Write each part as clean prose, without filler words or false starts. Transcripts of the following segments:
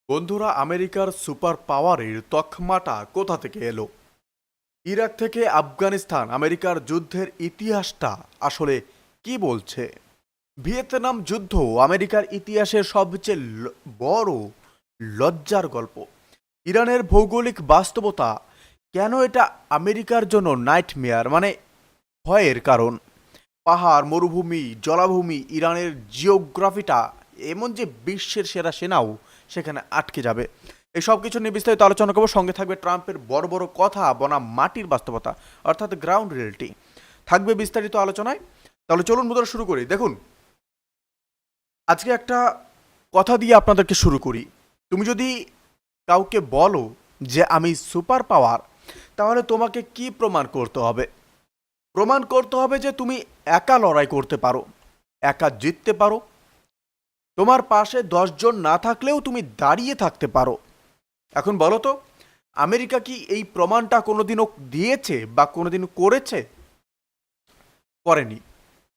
বন্ধুরা, আমেরিকার সুপার পাওয়ারের তকমাটা কোথা থেকে এলো? ইরাক থেকে আফগানিস্তান আমেরিকার যুদ্ধের ইতিহাসটা আসলে কি বলছে? ভিয়েতনাম যুদ্ধ আমেরিকার ইতিহাসের সবচেয়ে বড় লজ্জার গল্প। ইরানের ভৌগোলিক বাস্তবতা কেন এটা আমেরিকার জন্য নাইটমেয়ার, মানে ভয়ের কারণ? পাহাড়, মরুভূমি, জলাভূমি, ইরানের জিওগ্রাফিটা এমন যে বিশ্বের সেরা সেনাও সেখানে আটকে যাবে। এই সব কিছু নিয়ে বিস্তারিত আলোচনা করবো। সঙ্গে থাকবে ট্রাম্পের বড় বড় কথা বনাম মাটির বাস্তবতা, অর্থাৎ গ্রাউন্ড রিয়েলিটি থাকবে বিস্তারিত আলোচনায়। তাহলে চলুন বন্ধুরা শুরু করি। দেখুন, আজকে একটা কথা দিয়ে আপনাদেরকে শুরু করি। তুমি যদি কাউকে বলো যে আমি সুপার পাওয়ার, তাহলে তোমাকে কি প্রমাণ করতে হবে? প্রমাণ করতে হবে যে তুমি একা লড়াই করতে পারো, একা জিততে পারো, তোমার পাশে 10 জন না থাকলেও তুমি দাঁড়িয়ে থাকতে পারো। এখন বলো তো, আমেরিকা কি এই প্রমাণটা কোনোদিনও দিয়েছে বা কোনোদিন করেছে? করেনি,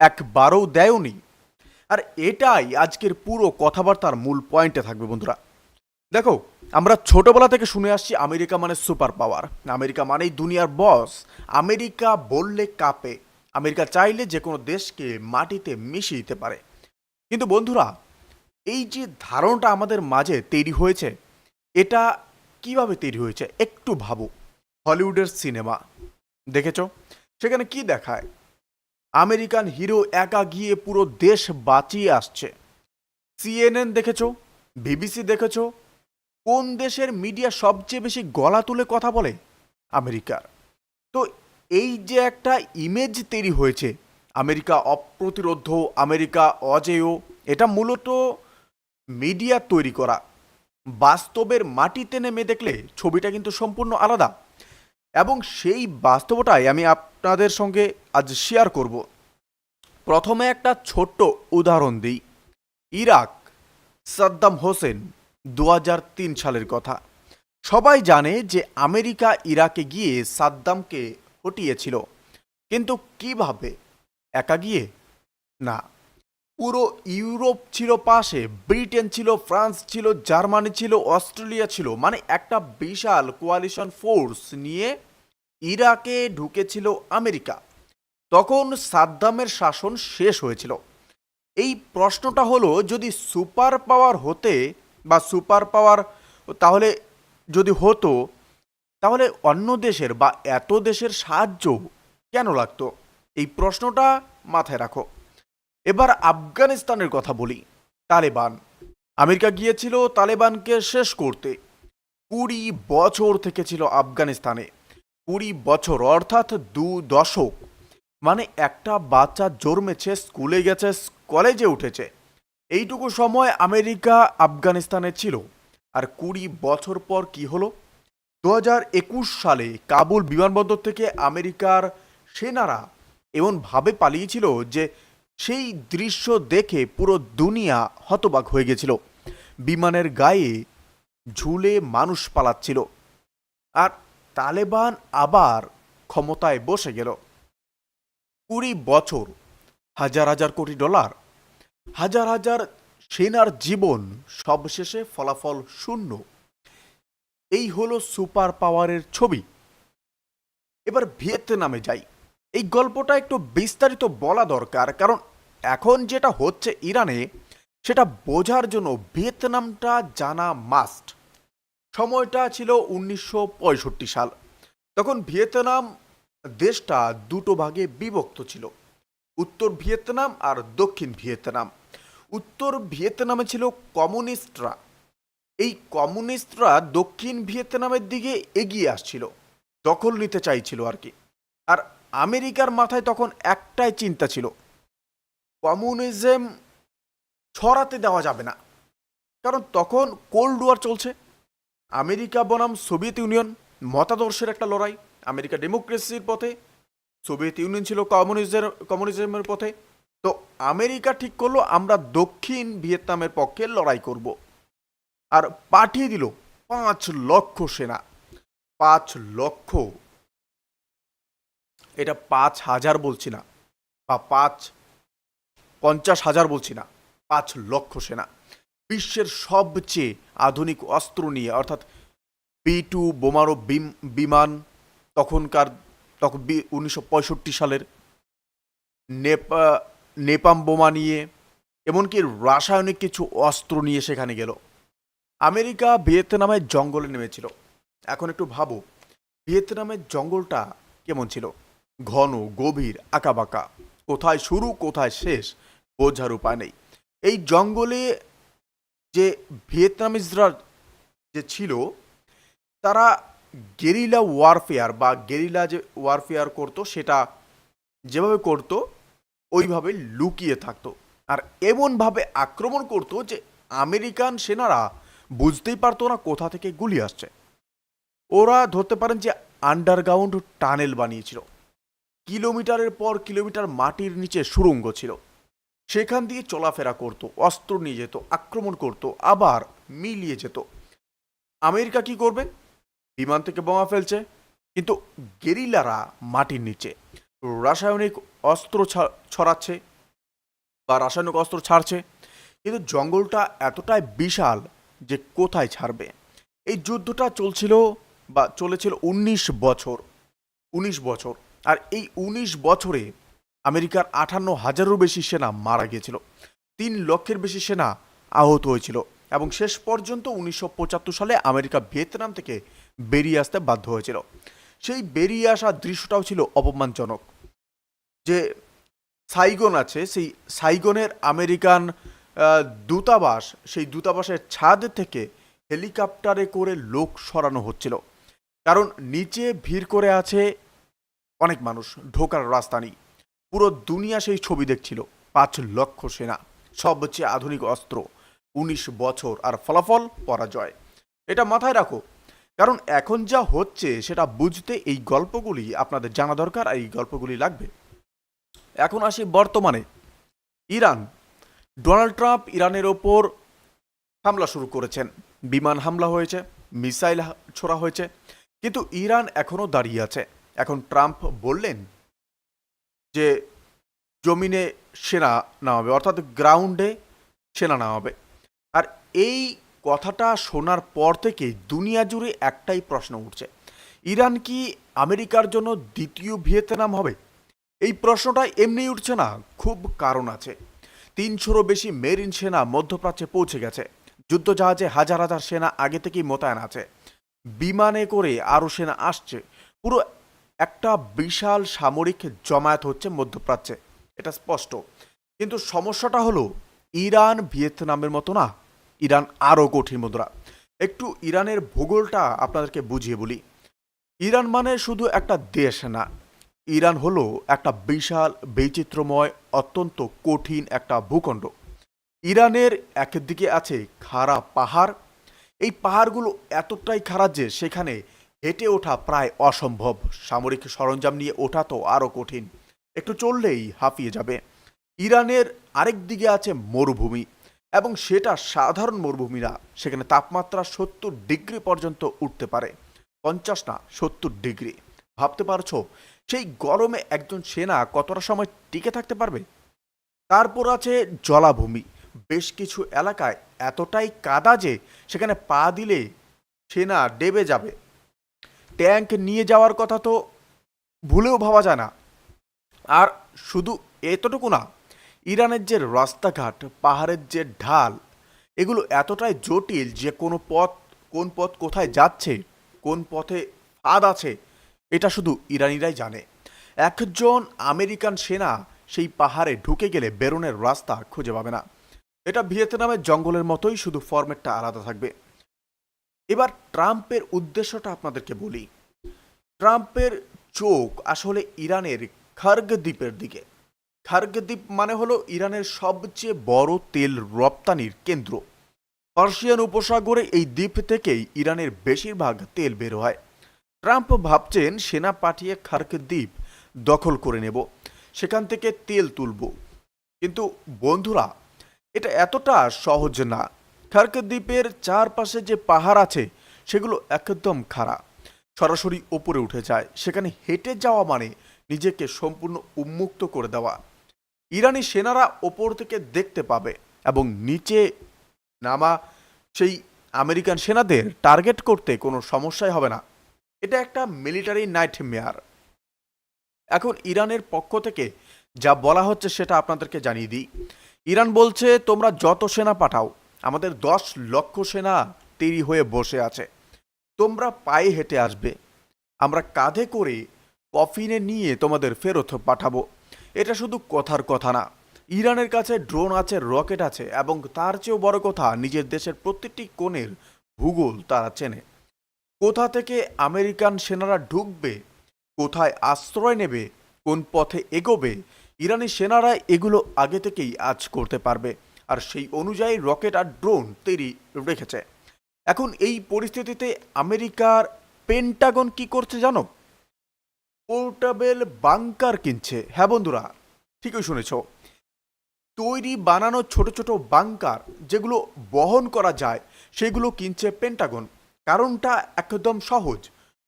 একবারও দেয়নি। আর এটাই আজকের পুরো কথাবার্তার মূল পয়েন্টে থাকবে বন্ধুরা। দেখো, আমরা ছোটবেলা থেকে শুনে আসছি আমেরিকা মানে সুপার পাওয়ার, আমেরিকা মানেই দুনিয়ার বস, আমেরিকা বললে কাঁপে, আমেরিকা চাইলে যে কোনো দেশকে মাটিতে মিশিয়ে দিতে পারে। কিন্তু বন্ধুরা, এই যে ধারণাটা আমাদের মাঝে তৈরি হয়েছে, এটা কিভাবে তৈরি হয়েছে একটু ভাবো। হলিউডের সিনেমা দেখেছো? সেখানে কি দেখায়? আমেরিকান হিরো একা গিয়ে পুরো দেশ বাঁচিয়ে আসছে। সিএনএন দেখেছো? বিবিসি দেখেছো? কোন দেশের মিডিয়া সবচেয়ে বেশি গলা তুলে কথা বলে? আমেরিকার। তো এই যে একটা ইমেজ তৈরি হয়েছে, আমেরিকা অপ্রতিরোধ্য, আমেরিকা অজেয়, এটা মূলত মিডিয়া তৈরি করা। বাস্তবের মাটিতে নেমে দেখলে ছবিটা কিন্তু সম্পূর্ণ আলাদা। এবং সেই বাস্তবটাই আমি আপনাদের সঙ্গে আজ শেয়ার করব। প্রথমে একটা ছোট্ট উদাহরণ দিই। ইরাক, সাদ্দাম হোসেন, 2003 সালের কথা। সবাই জানে যে আমেরিকা ইরাকে গিয়ে সাদ্দামকে হটিয়েছিল। কিন্তু কিভাবে? একা গিয়ে না, পুরো ইউরোপ ছিল পাশে, ব্রিটেন ছিল, ফ্রান্স ছিল, জার্মানি ছিল, অস্ট্রেলিয়া ছিল, মানে একটা বিশাল কোয়ালিশন ফোর্স নিয়ে ইরাকে ঢুকেছিল আমেরিকা। তখন সাদ্দামের শাসন শেষ হয়েছিল। এই প্রশ্নটা হলো, যদি সুপার পাওয়ার হতে বা সুপার পাওয়ার তাহলে যদি হতো, তাহলে অন্য দেশের বা এত দেশের সাহায্য কেন লাগতো? এই প্রশ্নটা মাথায় রাখো। এবার আফগানিস্তানের কথা বলি। তালেবান, আমেরিকা গিয়েছিল তালেবানকে শেষ করতে। 20 বছর থেকে ছিল আফগানিস্তানে। 20 বছর অর্থাৎ 2 দশক। মানে একটা বাচ্চা জন্মেছে, স্কুলে গেছে, কলেজে উঠেছে, এইটুকু সময় আমেরিকা আফগানিস্তানে ছিল। আর 20 বছর পর কি হলো? 2021 সালে কাবুল বিমানবন্দর থেকে আমেরিকার সেনারা এমনভাবে পালিয়েছিল যে সেই দৃশ্য দেখে পুরো দুনিয়া হতবাক হয়ে গেছিল। বিমানের গায়ে ঝুলে মানুষ পালাচ্ছিল। আর তালেবান আবার ক্ষমতায় বসে গেল। 20 বছর, হাজার হাজার কোটি ডলার, হাজার হাজার সেনার জীবন, সবশেষে ফলাফল শূন্য। এই হলো সুপার পাওয়ারের ছবি। এবার ভিয়েতনামে যাই। এই গল্পটা একটু বিস্তারিত বলা দরকার, কারণ এখন যেটা হচ্ছে ইরানে, সেটা বোঝার জন্য ভিয়েতনামটা জানা মাস্ট। সময়টা ছিল 1965 সাল। তখন ভিয়েতনাম দেশটা দুটো ভাগে বিভক্ত ছিল, উত্তর ভিয়েতনাম আর দক্ষিণ ভিয়েতনাম। উত্তর ভিয়েতনামে ছিল কমিউনিস্টরা। এই কমিউনিস্টরা দক্ষিণ ভিয়েতনামের দিকে এগিয়ে আসছিল, দখল নিতে চাইছিল আর কি। আর আমেরিকার মাথায় তখন একটাই চিন্তা ছিল, কমিউনিজম ছড়াতে দেওয়া যাবে না। কারণ তখন কোল্ড ওয়ার চলছে। আমেরিকা বনাম সোভিয়েত ইউনিয়ন, মতাদর্শের একটা লড়াই। আমেরিকা ডেমোক্রেসির পথে, সোভিয়েত ইউনিয়ন ছিল কমিউনিজমের পথে। তো আমেরিকা ঠিক করলো, আমরা দক্ষিণ ভিয়েতনামের পক্ষে লড়াই করব। আর পাঠিয়ে দিল 5 লক্ষ সেনা। 5 লক্ষ, এটা 5,000 বলছি না, বা 50,000 বলছি না, 5 লক্ষ সেনা। বিশ্বের সবচেয়ে আধুনিক অস্ত্র নিয়ে, অর্থাৎ B2 বোমারু বিমান, তখনকার 1965 সালের নেপা নেপাম বোমা নিয়ে, এমনকি রাসায়নিক কিছু অস্ত্র নিয়ে সেখানে গেল। আমেরিকা ভিয়েতনামের জঙ্গলে নেমেছিল। এখন একটু ভাবো, ভিয়েতনামের জঙ্গলটা কেমন ছিল? ঘন, গভীর, আঁকাবাঁকা, কোথায় শুরু কোথায় শেষ বোঝার উপায় নেই। এই জঙ্গলে যে ভিয়েতনামিজরা যে ছিল, তারা গেরিলা ওয়ারফেয়ার বা গেরিলা যে ওয়ারফেয়ার করতো, সেটা যেভাবে করতো ওইভাবে লুকিয়ে থাকতো, আর এমনভাবে আক্রমণ করতো যে আমেরিকান সেনারা বুঝতেই পারতো না কোথা থেকে গুলি আসছে। ওরা ধরতে পারেন যে আন্ডারগ্রাউন্ড টানেল বানিয়েছিল, কিলোমিটারের পর কিলোমিটার মাটির নিচে সুড়ঙ্গ ছিল, সেখান দিয়ে চলাফেরা করতো, অস্ত্র নিয়ে যেত, আক্রমণ করতো, আবার মিলিয়ে যেত। আমেরিকা কি করবে? বিমান থেকে বোমা ফেলছে, কিন্তু গেরিলারা মাটির নিচে রাসায়নিক অস্ত্র ছড়াচ্ছে বা রাসায়নিক অস্ত্র ছাড়ছে, কিন্তু জঙ্গলটা এতটাই বিশাল যে কোথায় ছাড়বে। এই যুদ্ধটা চলেছিল 19 বছর। 19 বছর। আর এই 19 বছরে আমেরিকার 58,000-এরও বেশি সেনা মারা গিয়েছিল, 3 লক্ষের বেশি সেনা আহত হয়েছিল, এবং শেষ পর্যন্ত 1975 সালে আমেরিকা ভিয়েতনাম থেকে বেরিয়ে আসতে বাধ্য হয়েছিল। সেই বেরিয়ে আসার দৃশ্যটাও ছিল অপমানজনক। যে সাইগন আছে, সেই সাইগনের আমেরিকান দূতাবাস, সেই দূতাবাসের ছাদ থেকে হেলিকপ্টারে করে লোক সরানো হচ্ছিল, কারণ নিচে ভিড় করে আছে অনেক মানুষ, ঢোকার রাস্তা নেই। পুরো দুনিয়া সেই ছবি দেখছিল। 5 লক্ষ সেনা, সবচেয়ে আধুনিক অস্ত্র, 19 বছর, আর ফলাফল পরাজয়। এটা মাথায় রাখো, কারণ এখন যা হচ্ছে সেটা বুঝতে এই গল্পগুলি আপনাদের জানা দরকার, আর এই গল্পগুলি লাগবে। এখন আসি বর্তমানে। ইরান, ডোনাল্ড ট্রাম্প ইরানের ওপর হামলা শুরু করেছেন, বিমান হামলা হয়েছে, মিসাইল ছোড়া হয়েছে, কিন্তু ইরান এখনো দাঁড়িয়ে আছে। এখন ট্রাম্প বললেন যে জমিনে সেনা নামাবে, অর্থাৎ গ্রাউন্ডে সেনা নামাবে। আর এই কথাটা শোনার পর থেকে দুনিয়া জুড়ে একটাই প্রশ্ন উঠছে, ইরান কি আমেরিকার জন্য দ্বিতীয় ভিয়েতনাম হবে? এই প্রশ্নটা এমনি উঠছে না, খুব কারণ আছে। 300-রও বেশি মেরিন সেনা মধ্যপ্রাচ্যে পৌঁছে গেছে, যুদ্ধজাহাজে হাজার হাজার সেনা আগে থেকেই মোতায়েন আছে, বিমানে করে আরও সেনা আসছে। পুরো একটা বিশাল সামরিক জমায়েত হচ্ছে মধ্যপ্রাচ্যে, এটা স্পষ্ট। কিন্তু সমস্যাটা হলো, ইরান ভিয়েতনামের মতো না, ইরান আরও কঠিন। বন্ধুরা, একটু ইরানের ভূগোলটা আপনাদেরকে বুঝিয়ে বলি। ইরান মানে শুধু একটা দেশ না, ইরান হলো একটা বিশাল বৈচিত্র্যময় অত্যন্ত কঠিন একটা ভূখণ্ড। ইরানের একদিকে আছে খাড়া পাহাড়, এই পাহাড়গুলো এতটাই খাড়া যে সেখানে হেঁটে ওঠা প্রায় অসম্ভব, সামরিক সরঞ্জাম নিয়ে ওঠা তো আরও কঠিন, একটু চললেই হাঁপিয়ে যাবে। ইরানের আরেক দিকে আছে মরুভূমি, এবং সেটা সাধারণ মরুভূমি না, সেখানে তাপমাত্রা 70 ডিগ্রি পর্যন্ত উঠতে পারে, 50 না 70 ডিগ্রি। ভাবতে পারছো সেই গরমে একজন সেনা কতটা সময় টিকে থাকতে পারবে? তারপর আছে জলাভূমি, বেশ কিছু এলাকায় এতটাই কাদা যে সেখানে পা দিলে সেনা ডেবে যাবে। ট্যাঙ্ক নিয়ে যাওয়ার কথা তো ভুলেও ভাবা যায় না। আর শুধু এতটুকু না, ইরানের যে রাস্তাঘাট, পাহাড়ের যে ঢাল, এগুলো এতটাই জটিল যে কোন পথ কোথায় যাচ্ছে, কোন পথে ফাঁদ আছে, এটা শুধু ইরানিরাই জানে। একজন আমেরিকান সেনা সেই পাহাড়ে ঢুকে গেলে বেরোনের রাস্তা খুঁজে পাবে না। এটা ভিয়েতনামের জঙ্গলের মতোই, শুধু ফরম্যাটটা আলাদা থাকবে। এবার ট্রাম্পের উদ্দেশ্যটা আপনাদেরকে বলি। ট্রাম্পের চোখ আসলে ইরানের খার্গ দ্বীপের দিকে। খার্গ দ্বীপ মানে হলো ইরানের সবচেয়ে বড় তেল রপ্তানির কেন্দ্র। পার্সিয়ান উপসাগরে এই দ্বীপ থেকেই ইরানের বেশিরভাগ তেল বের হয়। ট্রাম্প ভাবছেন সেনা পাঠিয়ে খার্গ দ্বীপ দখল করে নেব, সেখান থেকে তেল তুলব। কিন্তু বন্ধুরা, এটা এতটা সহজ না। খার্গ দ্বীপের চারপাশে যে পাহাড় আছে সেগুলো একদম খাড়া, সরাসরি ওপরে উঠে যায়। সেখানে হেঁটে যাওয়া মানে নিজেকে সম্পূর্ণ উন্মুক্ত করে দেওয়া। ইরানি সেনারা ওপর থেকে দেখতে পাবে এবং নিচে নামা সেই আমেরিকান সেনাদের টার্গেট করতে কোনো সমস্যাই হবে না। এটা একটা মিলিটারি নাইটমেয়ার। এখন ইরানের পক্ষ থেকে যা বলা হচ্ছে সেটা আপনাদেরকে জানিয়ে দিই। ইরান বলছে, তোমরা যত সেনা পাঠাও, আমাদের 10 লক্ষ সেনা তৈরি হয়ে বসে আছে, তোমরা পায়ে হেঁটে আসবে, আমরা কাঁধে করে কফিনে নিয়ে তোমাদের ফেরত পাঠাবো। এটা শুধু কথার কথা না, ইরানের কাছে ড্রোন আছে, রকেট আছে, এবং তার চেয়েও বড় কথা, নিজের দেশের প্রত্যেকটি কোণের ভূগোল তারা চেনে। কোথা থেকে আমেরিকান সেনারা ঢুকবে, কোথায় আশ্রয় নেবে, কোন পথে এগোবে, ইরানি সেনারা এগুলো আগে থেকেই আজ করতে পারবে, আর সেই অনুযায়ী রকেট আর ড্রোন তৈরি রেখেছে। এখন এই পরিস্থিতিতে আমেরিকার পেন্টাগন কি করছে জানো? পোর্টেবল বাংকার কিনছে। হ্যাঁ বন্ধুরা, ঠিকই শুনেছ, তৈরি বানানো ছোট ছোট বাংকার যেগুলো বহন করা যায় সেগুলো কিনছে পেন্টাগন। কারণটা একদম সহজ,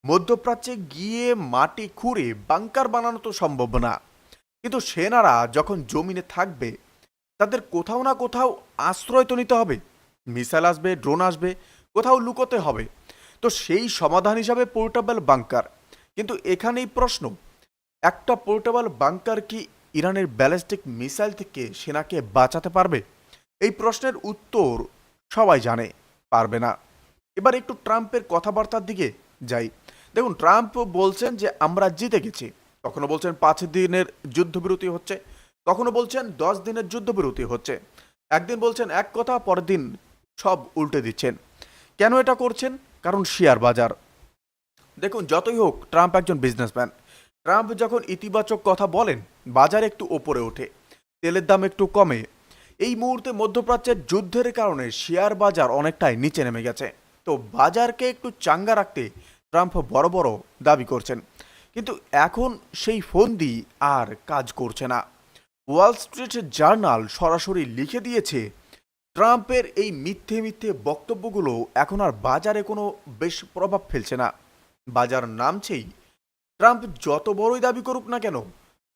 মধ্যপ্রাচ্যে গিয়ে মাটি খুঁড়ে বাংকার বানানো তো সম্ভব না, কিন্তু সেনারা যখন জমিনে থাকবে তাদের কোথাও না কোথাও আশ্রয় তো নিতে হবে, মিসাইল আসবে, ড্রোন আসবে, কোথাও লুকোতে হবে। তো সেই সমাধান হিসাবে পোর্টেবল বাংকার। কিন্তু এখানেই প্রশ্ন, একটা পোর্টেবল বাংকার কি ইরানের ব্যালিস্টিক মিসাইল থেকে সেনাকে বাঁচাতে পারবে? এই প্রশ্নের উত্তর সবাই জানে, পারবে না। এবার একটু ট্রাম্পের কথাবার্তার দিকে যাই। দেখুন, ট্রাম্প বলছেন যে আমরা জিতে গেছি, কখনো বলছেন 5 দিনের যুদ্ধবিরতি হচ্ছে, কখনো বলছেন 10 দিনের যুদ্ধবিরতি হচ্ছে, একদিন বলছেন এক কথা, পরের দিন সব উল্টে দিচ্ছেন। কেন এটা করছেন? কারণ শেয়ার বাজার। দেখুন, যতই হোক ট্রাম্প একজন বিজনেসম্যান। ট্রাম্প যখন ইতিবাচক কথা বলেন, বাজার একটু ওপরে ওঠে, তেলের দাম একটু কমে। এই মুহূর্তে মধ্যপ্রাচ্যের যুদ্ধের কারণে শেয়ার বাজার অনেকটাই নিচে নেমে গেছে। তো বাজারকে একটু চাঙ্গা রাখতে ট্রাম্প বড় বড় দাবি করছেন, কিন্তু এখন সেই ফন্দি আর কাজ করছে না। ওয়াল স্ট্রিট জার্নাল সরাসরি লিখে দিয়েছে, ট্রাম্পের এই মিথ্যে মিথ্যে বক্তব্যগুলো এখন আর বাজারে কোনো বেশ প্রভাব ফেলছে না। বাজার নামছেই। ট্রাম্প যত বড়ই দাবি করুক না কেন,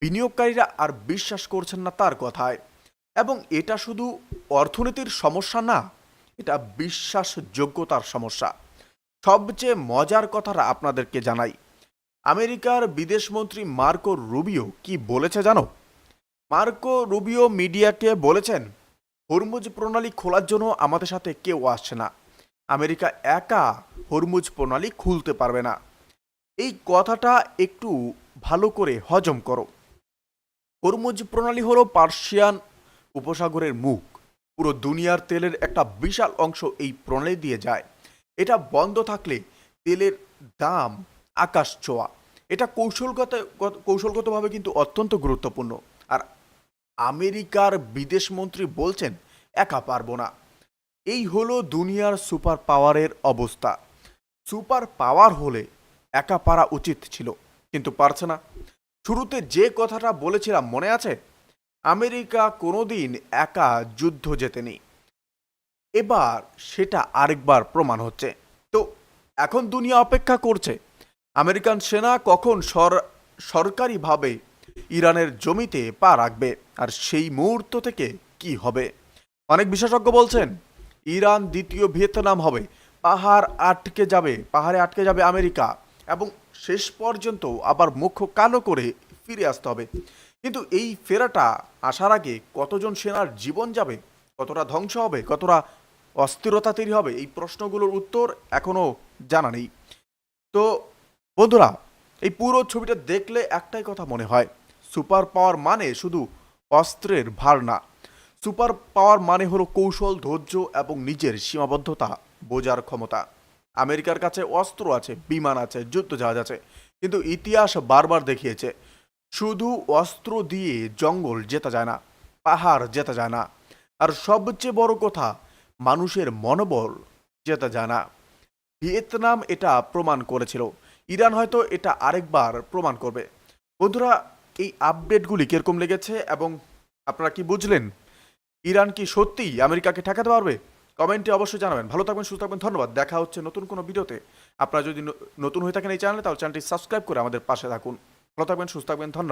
বিনিয়োগকারীরা আর বিশ্বাস করছেন না তার কথায়। এবং এটা শুধু অর্থনীতির সমস্যা না, এটা বিশ্বাসযোগ্যতার সমস্যা। সবচেয়ে মজার কথাটা আপনাদেরকে জানাই, আমেরিকার বিদেশমন্ত্রী মার্কো রুবিও কি বলেছে জানো? মার্কো রুবিও মিডিয়াকে বলেছেন, হরমুজ প্রণালী খোলার জন্য আমাদের সাথে কেউ আসছে না, আমেরিকা একা হরমুজ প্রণালী খুলতে পারবে না। এই কথাটা একটু ভালো করে হজম করো। হরমুজ প্রণালী হলো পার্সিয়ান উপসাগরের মুখ। পুরো দুনিয়ার তেলের একটা বিশাল অংশ এই প্রণালী দিয়ে যায়। এটা বন্ধ থাকলে তেলের দাম আকাশ ছোঁয়া। এটা কৌশলগতভাবে কিন্তু অত্যন্ত গুরুত্বপূর্ণ। আর আমেরিকার বিদেশমন্ত্রী বলছেন একা পারবো না। এই হলো দুনিয়ার সুপার পাওয়ারের অবস্থা। সুপার পাওয়ার হলে একা পারা উচিত ছিল, কিন্তু পারছে না। শুরুতে যে কথাটা বলেছিলাম মনে আছে? আমেরিকা কোনোদিন একা যুদ্ধ জেতেনি, এবার সেটা আরেকবার প্রমাণ হচ্ছে। তো এখন দুনিয়া অপেক্ষা করছে আমেরিকান সেনা কখন সরকারিভাবে ইরানের জমিতে পা রাখবে, আর সেই মুহূর্ত থেকে কি হবে। অনেক বিশেষজ্ঞ বলছেন ইরান দ্বিতীয় ভিয়েতনাম হবে, পাহাড়ে আটকে যাবে আমেরিকা, এবং শেষ পর্যন্ত আবার মুখ কালো করে ফিরে আসতে হবে। কিন্তু এই ফেরাটা আসার আগে কতজন সেনার জীবন যাবে, কতটা ধ্বংস হবে, কতটা অস্থিরতা তৈরি হবে, এই প্রশ্নগুলোর উত্তর এখনো জানা নেই। তো বন্ধুরা, এই পুরো ছবিটা দেখলে একটাই কথা মনে হয়, সুপার পাওয়ার মানে শুধু অস্ত্রের ভার না। সুপার পাওয়ার মানে হলো কৌশল, ধৈর্য এবং নিজের সীমাবদ্ধতা বোঝার ক্ষমতা। আমেরিকার কাছে অস্ত্র আছে, বিমান আছে, যুদ্ধজাহাজ আছে, কিন্তু ইতিহাস বারবার দেখিয়েছে শুধু অস্ত্র দিয়ে জঙ্গল জেতা যায় না, পাহাড় জেতা যায় না, আর সবচেয়ে বড় কথা, মানুষের মনোবল জেতা যায় না। ভিয়েতনাম এটা প্রমাণ করেছিল, ইরান হয়তো এটা আরেকবার প্রমাণ করবে। বন্ধুরা, এই আপডেটগুলি কিরকম লেগেছে এবং আপনারা কি বুঝলেন? ইরান কি সত্যিই আমেরিকাকে ঠেকাতে পারবে? কমেন্টে অবশ্যই জানাবেন। ভালো থাকবেন, সুস্থ থাকবেন, ধন্যবাদ। দেখা হচ্ছে নতুন কোনো ভিডিওতে। আপনারা যদি নতুন হয়ে থাকেন এই চ্যানেলে, তাহলে চ্যানেলটি সাবস্ক্রাইব করে আমাদের পাশে থাকুন। ভালো থাকবেন, সুস্থ থাকবেন, ধন্যবাদ।